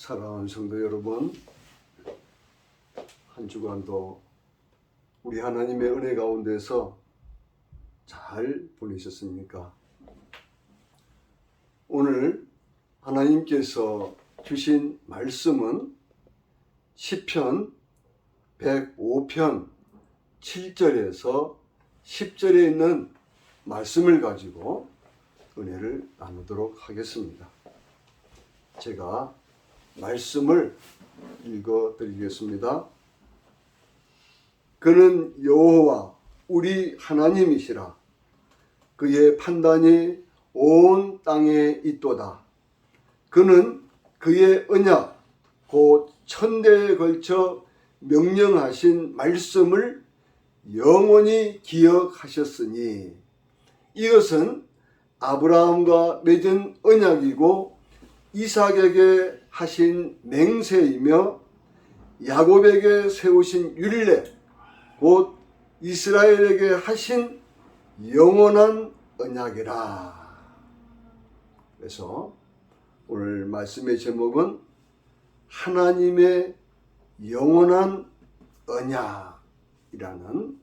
사랑하는 성도 여러분, 한 주간도 우리 하나님의 은혜 가운데서 잘 보내셨습니까? 오늘 하나님께서 주신 말씀은 시편 105편 7절에서 10절에 있는 말씀을 가지고 은혜를 나누도록 하겠습니다. 제가 말씀을 읽어드리겠습니다. 그는 여호와 우리 하나님이시라. 그의 판단이 온 땅에 있도다. 그는 그의 언약 곧 천대에 걸쳐 명령하신 말씀을 영원히 기억하셨으니 이것은 아브라함과 맺은 언약이고 이삭에게 하신 맹세이며 야곱에게 세우신 율례 곧 이스라엘에게 하신 영원한 언약이라. 그래서 오늘 말씀의 제목은 하나님의 영원한 언약이라는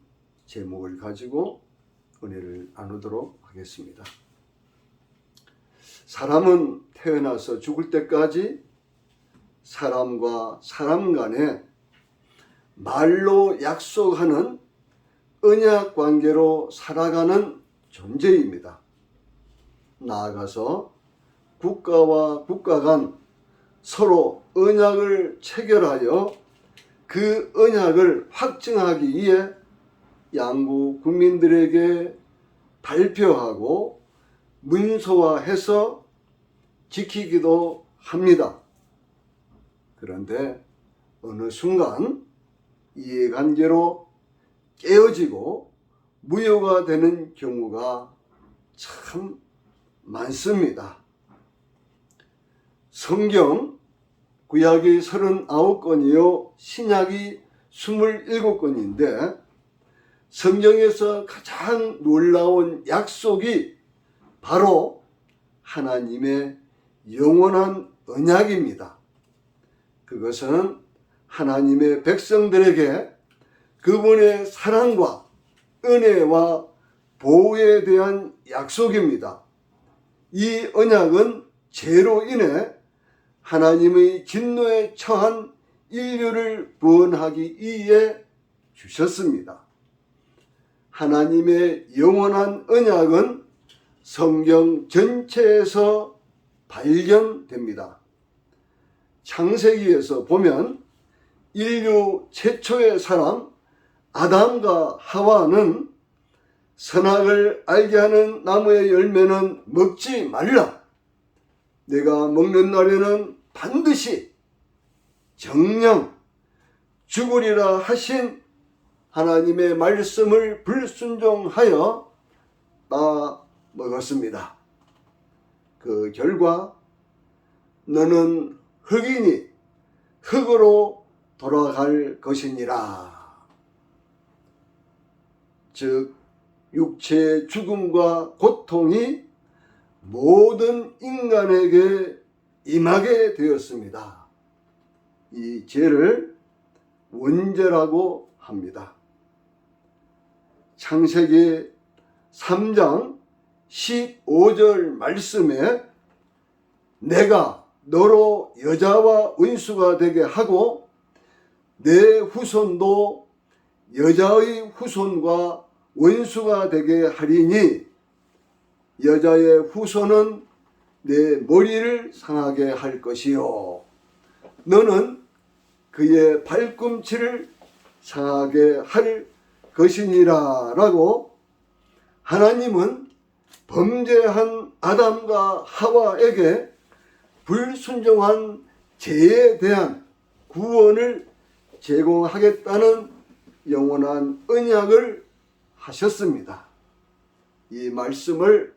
제목을 가지고 은혜를 나누도록 하겠습니다. 사람은 태어나서 죽을 때까지 사람과 사람 간에 말로 약속하는 언약 관계로 살아가는 존재입니다. 나아가서 국가와 국가 간 서로 언약을 체결하여 그 언약을 확증하기 위해 양국 국민들에게 발표하고 문서화해서 지키기도 합니다. 그런데 어느 순간 이해관계로 깨어지고 무효가 되는 경우가 참 많습니다. 성경 구약이 39권이요 신약이 27권인데 성경에서 가장 놀라운 약속이 바로 하나님의 영원한 언약입니다. 그것은 하나님의 백성들에게 그분의 사랑과 은혜와 보호에 대한 약속입니다. 이 언약은 죄로 인해 하나님의 진노에 처한 인류를 구원하기 위해 주셨습니다. 하나님의 영원한 언약은 성경 전체에서 발견됩니다. 창세기에서 보면 인류 최초의 사람 아담과 하와는 선악을 알게 하는 나무의 열매는 먹지 말라. 내가 먹는 날에는 반드시 정령 죽으리라 하신 하나님의 말씀을 불순종하여 다 먹었습니다. 그 결과 너는 흙이니 흙으로 돌아갈 것이니라. 즉 육체의 죽음과 고통이 모든 인간에게 임하게 되었습니다. 이 죄를 원죄라고 합니다. 창세기 3장 15절 말씀에 내가 너로 여자와 원수가 되게 하고 내 후손도 여자의 후손과 원수가 되게 하리니 여자의 후손은 내 머리를 상하게 할 것이요 너는 그의 발꿈치를 상하게 할 것이니라 라고 하나님은 범죄한 아담과 하와에게 불순종한 죄에 대한 구원을 제공하겠다는 영원한 언약을 하셨습니다. 이 말씀을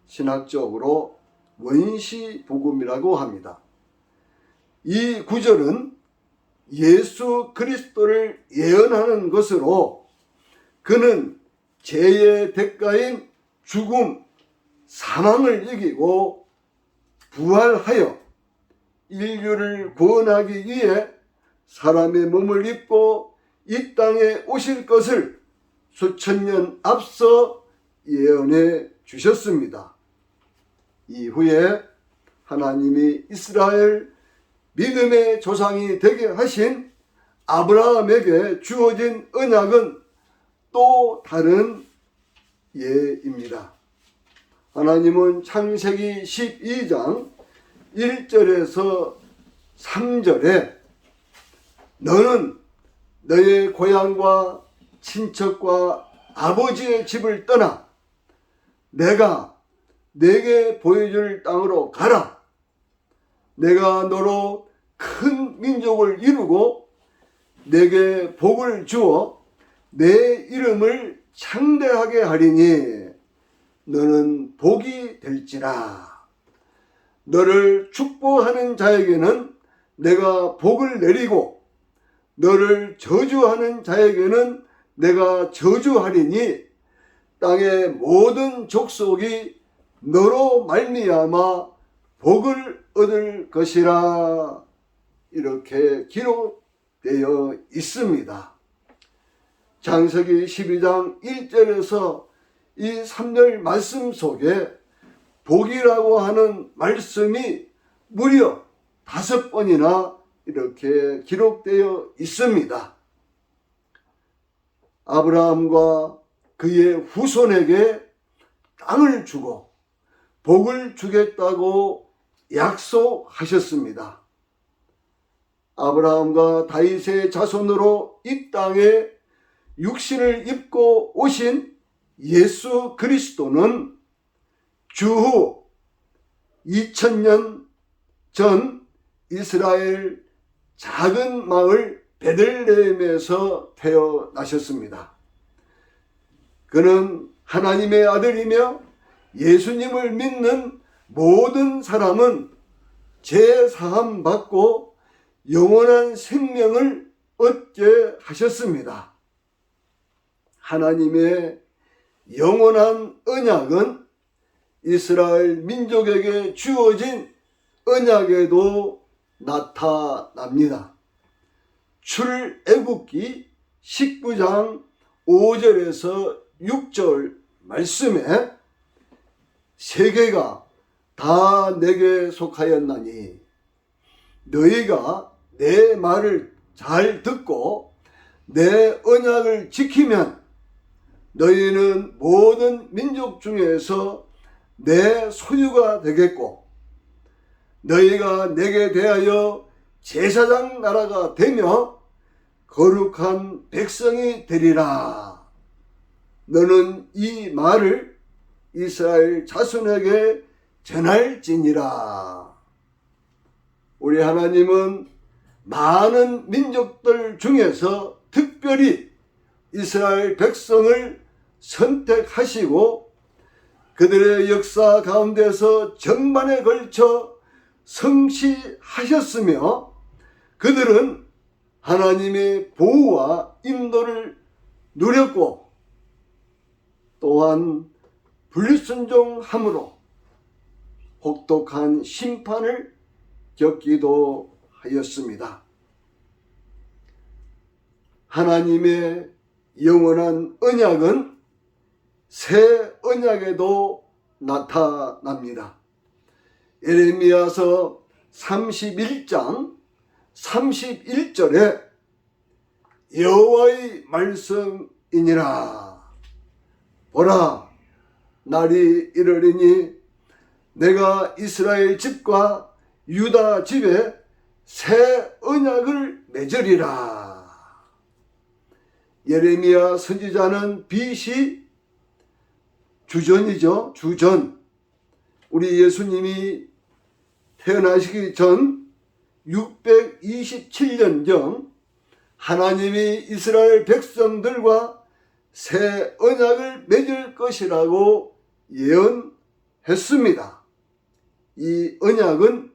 신학적으로 원시복음이라고 합니다. 이 구절은 예수 그리스도를 예언하는 것으로 그는 죄의 대가인 죽음, 사망을 이기고 부활하여 인류를 구원하기 위해 사람의 몸을 입고 이 땅에 오실 것을 수천 년 앞서 예언해 주셨습니다. 이후에 하나님이 이스라엘 믿음의 조상이 되게 하신 아브라함에게 주어진 언약은 또 다른 예입니다. 하나님은 창세기 12장 1절에서 3절에 너는 너의 고향과 친척과 아버지의 집을 떠나 내가 내게 보여줄 땅으로 가라. 내가 너로 큰 민족을 이루고 내게 복을 주어 내 이름을 창대하게 하리니 너는 복이 될지라. 너를 축복하는 자에게는 내가 복을 내리고 너를 저주하는 자에게는 내가 저주하리니 땅의 모든 족속이 너로 말미암아 복을 얻을 것이라. 이렇게 기록되어 있습니다. 창세기 12장 1절에서 이 3절 말씀 속에 복이라고 하는 말씀이 무려 5번이나 이렇게 기록되어 있습니다. 아브라함과 그의 후손에게 땅을 주고 복을 주겠다고 약속하셨습니다. 아브라함과 다윗의 자손으로 이 땅에 육신을 입고 오신 예수 그리스도는 주후 2000년 전 이스라엘 작은 마을 베들레헴에서 태어나셨습니다. 그는 하나님의 아들이며 예수님을 믿는 모든 사람은 제사함 받고 영원한 생명을 얻게 하셨습니다. 하나님의 영원한 언약은 이스라엘 민족에게 주어진 언약에도 나타납니다. 출애굽기 19장 5절에서 6절 말씀에 세계가 다 내게 속하였나니 너희가 내 말을 잘 듣고 내 언약을 지키면 너희는 모든 민족 중에서 내 소유가 되겠고 너희가 내게 대하여 제사장 나라가 되며 거룩한 백성이 되리라. 너는 이 말을 이스라엘 자손에게 전할지니라. 우리 하나님은 많은 민족들 중에서 특별히 이스라엘 백성을 선택하시고 그들의 역사 가운데서 정반에 걸쳐 성취하셨으며 그들은 하나님의 보호와 인도를 누렸고 또한 불순종함으로 혹독한 심판을 겪기도 하였습니다. 하나님의 영원한 언약은 새 언약에도 나타납니다. 예레미야서 31장 31절에 여호와의 말씀이니라. 보라, 날이 이르리니 내가 이스라엘 집과 유다 집에 새 언약을 맺으리라. 예레미야 선지자는 BC 주전이죠. 주전. 우리 예수님이 태어나시기 전 627년경 하나님이 이스라엘 백성들과 새 언약을 맺을 것이라고 예언했습니다. 이 언약은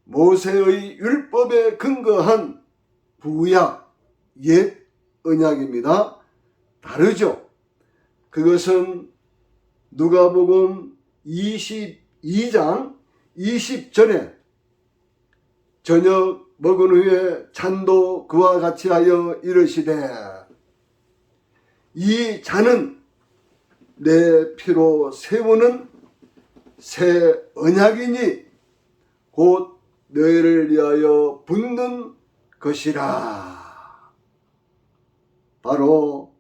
모세의 율법에 근거한 구약, 옛 언약입니다. 다르죠. 그것은 누가복음 22장 20절에 저녁 먹은 후에 잔도 그와 같이 하여 이르시되 이 잔은 내 피로 세우는 새 언약이니 곧 너희를 위하여 붓는 것이라. 바로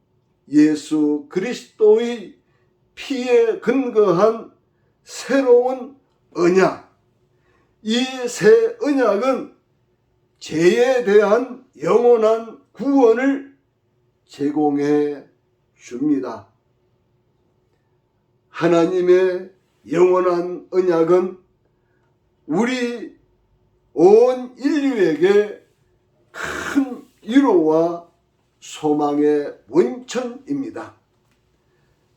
예수 그리스도의 피에 근거한 새로운 언약. 이 새 언약은 죄에 대한 영원한 구원을 제공해 줍니다. 하나님의 영원한 언약은 우리 온 인류에게 큰 위로와 소망의 원천입니다.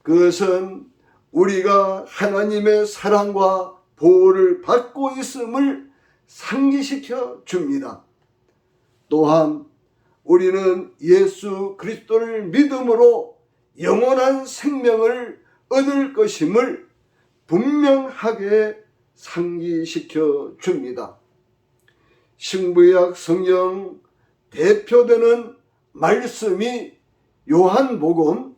그것은 우리가 하나님의 사랑과 보호를 받고 있음을 상기시켜 줍니다. 또한 우리는 예수 그리스도를 믿음으로 영원한 생명을 얻을 것임을 분명하게 상기시켜 줍니다. 신구약 성경 대표되는 말씀이 요한복음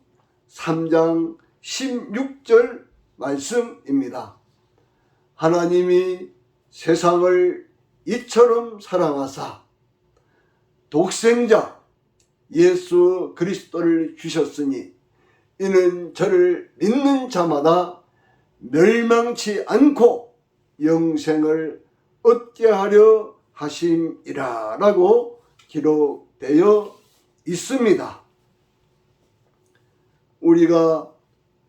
3장 16절 말씀입니다. 하나님이 세상을 이처럼 사랑하사 독생자 예수 그리스도를 주셨으니 이는 저를 믿는 자마다 멸망치 않고 영생을 얻게 하려 하심이라 라고 기록되어 있습니다. 우리가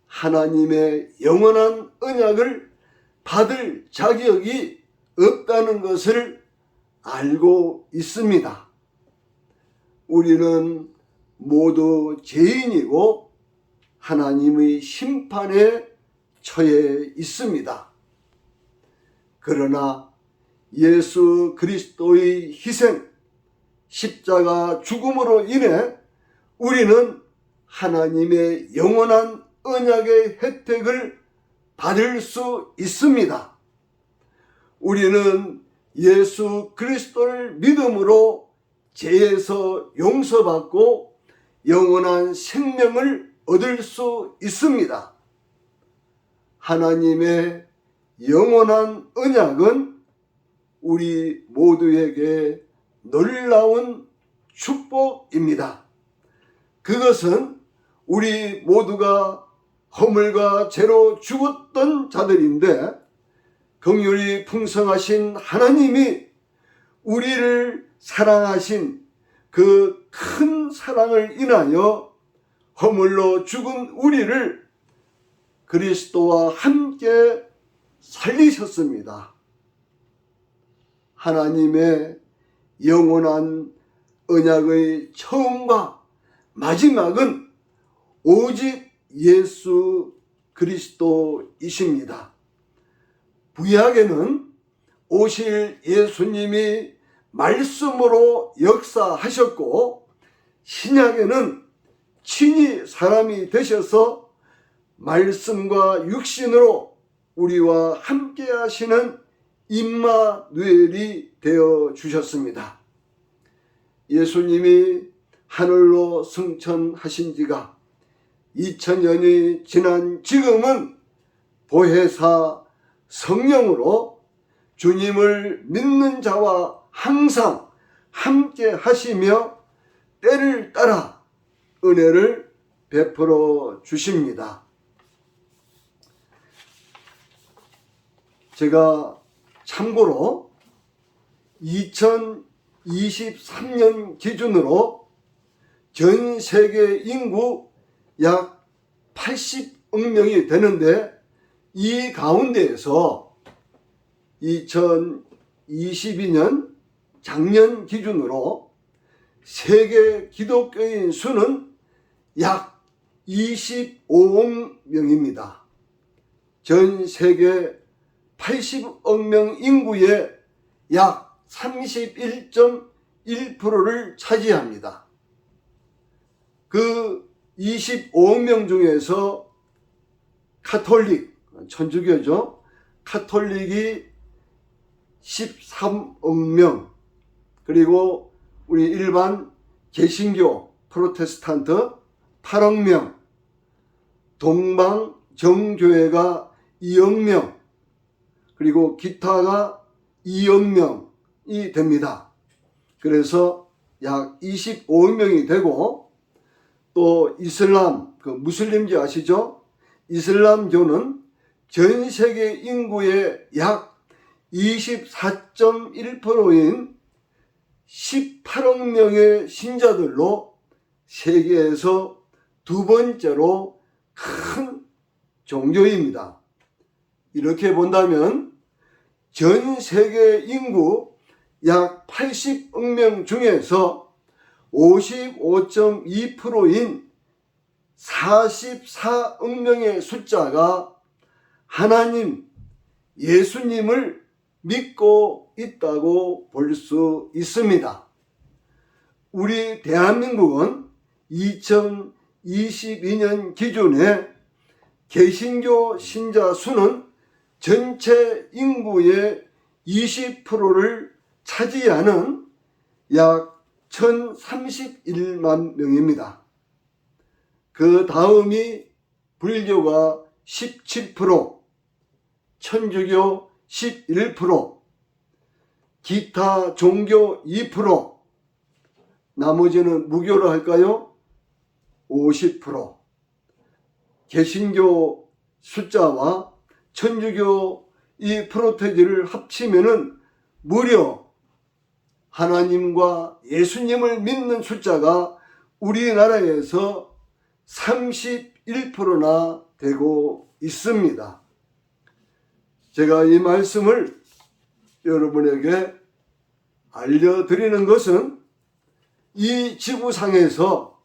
하나님의 영원한 언약을 받을 자격이 없다는 것을 알고 있습니다. 우리는 모두 죄인이고 하나님의 심판에 처해 있습니다. 그러나 예수 그리스도의 희생, 십자가 죽음으로 인해 우리는 하나님의 영원한 언약의 혜택을 받을 수 있습니다. 우리는 예수 그리스도를 믿음으로 죄에서 용서받고 영원한 생명을 얻을 수 있습니다. 하나님의 영원한 언약은 우리 모두에게 놀라운 축복입니다. 그것은 우리 모두가 허물과 죄로 죽었던 자들인데 긍휼이 풍성하신 하나님이 우리를 사랑하신 그 큰 사랑을 인하여 허물로 죽은 우리를 그리스도와 함께 살리셨습니다. 하나님의 영원한 언약의 처음과 마지막은 오직 예수 그리스도이십니다. 구약에는 오실 예수님이 말씀으로 역사하셨고 신약에는 친히 사람이 되셔서 말씀과 육신으로 우리와 함께 하시는 임마누엘이 되어 주셨습니다. 예수님이 하늘로 승천하신 지가 2000년이 지난 지금은 보혜사 성령으로 주님을 믿는 자와 항상 함께 하시며 때를 따라 은혜를 베풀어 주십니다. 제가 참고로 2023년 기준으로 전 세계 인구 약 80억 명이 되는데 이 가운데에서 2022년 작년 기준으로 세계 기독교인 수는 약 25억 명입니다. 전 세계 80억 명 인구의 약 31.1%를 차지합니다. 그 25억 명 중에서 카톨릭, 천주교죠. 카톨릭이 13억 명, 그리고 우리 일반 개신교 프로테스탄트 8억 명, 동방정교회가 2억 명, 그리고 기타가 2억 명이 됩니다. 그래서 약 25억 명이 되고, 또 이슬람, 무슬림교 아시죠? 이슬람교는 전 세계 인구의 약 24.1%인 18억 명의 신자들로 세계에서 두 번째로 큰 종교입니다. 이렇게 본다면 전 세계 인구 약 80억 명 중에서 55.2%인 44억 명의 숫자가 하나님, 예수님을 믿고 있다고 볼 수 있습니다. 우리 대한민국은 2022년 기준에 개신교 신자 수는 전체 인구의 20%를 차지하는 약 1031만 명입니다. 그 다음이 불교가 17%, 천주교 11%, 기타 종교 2%, 나머지는 무교로 할까요? 50%. 개신교 숫자와 천주교 이 프로테지를 합치면은 무려 하나님과 예수님을 믿는 숫자가 우리나라에서 31%나 되고 있습니다. 제가 이 말씀을 여러분에게 알려드리는 것은 이 지구상에서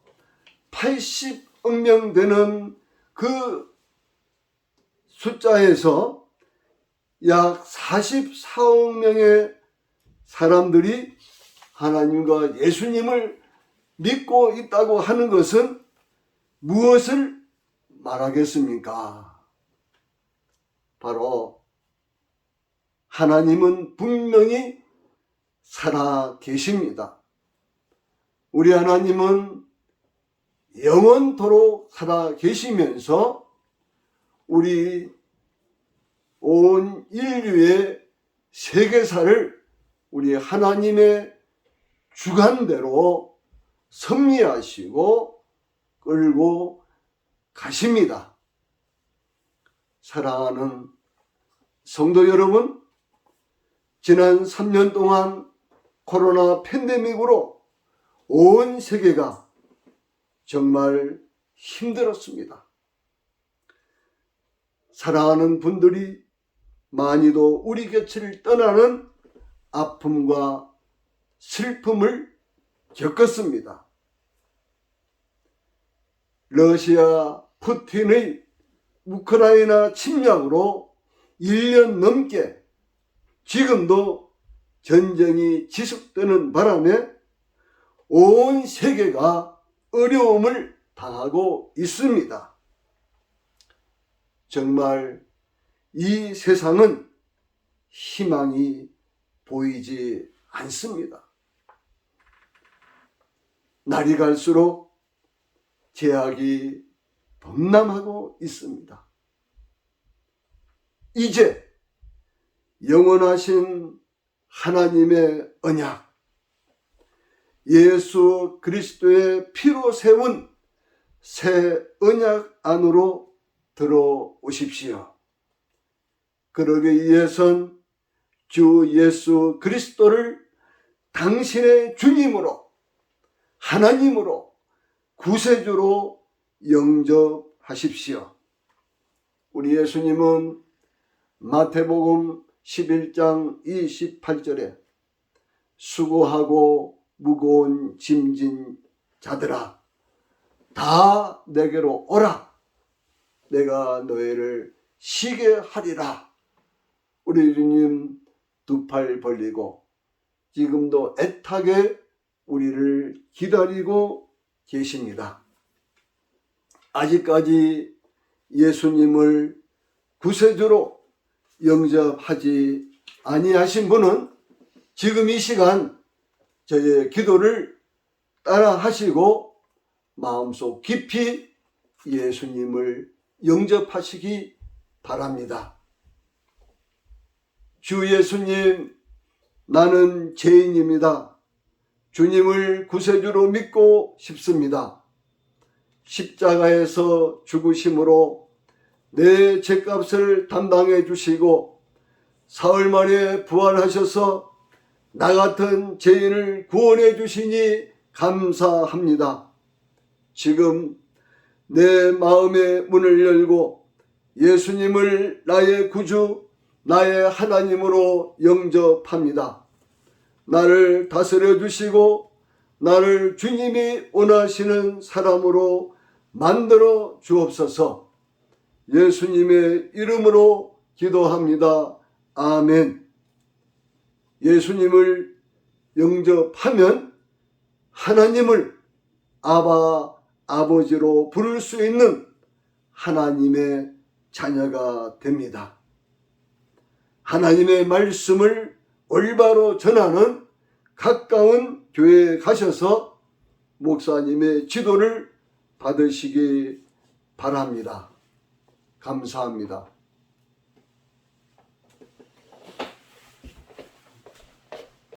80억 명 되는 그 숫자에서 약 44억 명의 사람들이 하나님과 예수님을 믿고 있다고 하는 것은 무엇을 말하겠습니까? 바로 하나님은 분명히 살아 계십니다. 우리 하나님은 영원토록 살아 계시면서 우리 온 인류의 세계사를 우리 하나님의 주관대로 섭리하시고 끌고 가십니다. 사랑하는 성도 여러분, 지난 3년 동안 코로나 팬데믹으로 온 세계가 정말 힘들었습니다. 사랑하는 분들이 많이도 우리 곁을 떠나는 아픔과 슬픔을 겪었습니다. 러시아 푸틴의 우크라이나 침략으로 1년 넘게 지금도 전쟁이 지속되는 바람에 온 세계가 어려움을 당하고 있습니다. 정말 이 세상은 희망이 보이지 않습니다. 날이 갈수록 제약이 범람하고 있습니다. 이제 영원하신 하나님의 언약, 예수 그리스도의 피로 세운 새 언약 안으로 들어오십시오. 그러기 위해선 주 예수 그리스도를 당신의 주님으로, 하나님으로, 구세주로 영접하십시오. 우리 예수님은 마태복음 11장 28절에 수고하고 무거운 짐진 자들아 다 내게로 오라, 내가 너희를 쉬게 하리라. 우리 주님 두 팔 벌리고 지금도 애타게 우리를 기다리고 계십니다. 아직까지 예수님을 구세주로 영접하지 아니하신 분은 지금 이 시간 저의 기도를 따라 하시고 마음속 깊이 예수님을 영접하시기 바랍니다. 주 예수님, 나는 죄인입니다. 주님을 구세주로 믿고 싶습니다. 십자가에서 죽으심으로 내 죄값을 담당해 주시고 사흘 만에 부활하셔서 나 같은 죄인을 구원해 주시니 감사합니다. 지금 내 마음의 문을 열고 예수님을 나의 구주, 나의 하나님으로 영접합니다. 나를 다스려 주시고 나를 주님이 원하시는 사람으로 만들어 주옵소서. 예수님의 이름으로 기도합니다. 아멘. 예수님을 영접하면 하나님을 아바, 아버지로 부를 수 있는 하나님의 자녀가 됩니다. 하나님의 말씀을 올바로 전하는 가까운 교회에 가셔서 목사님의 지도를 받으시기 바랍니다. 감사합니다.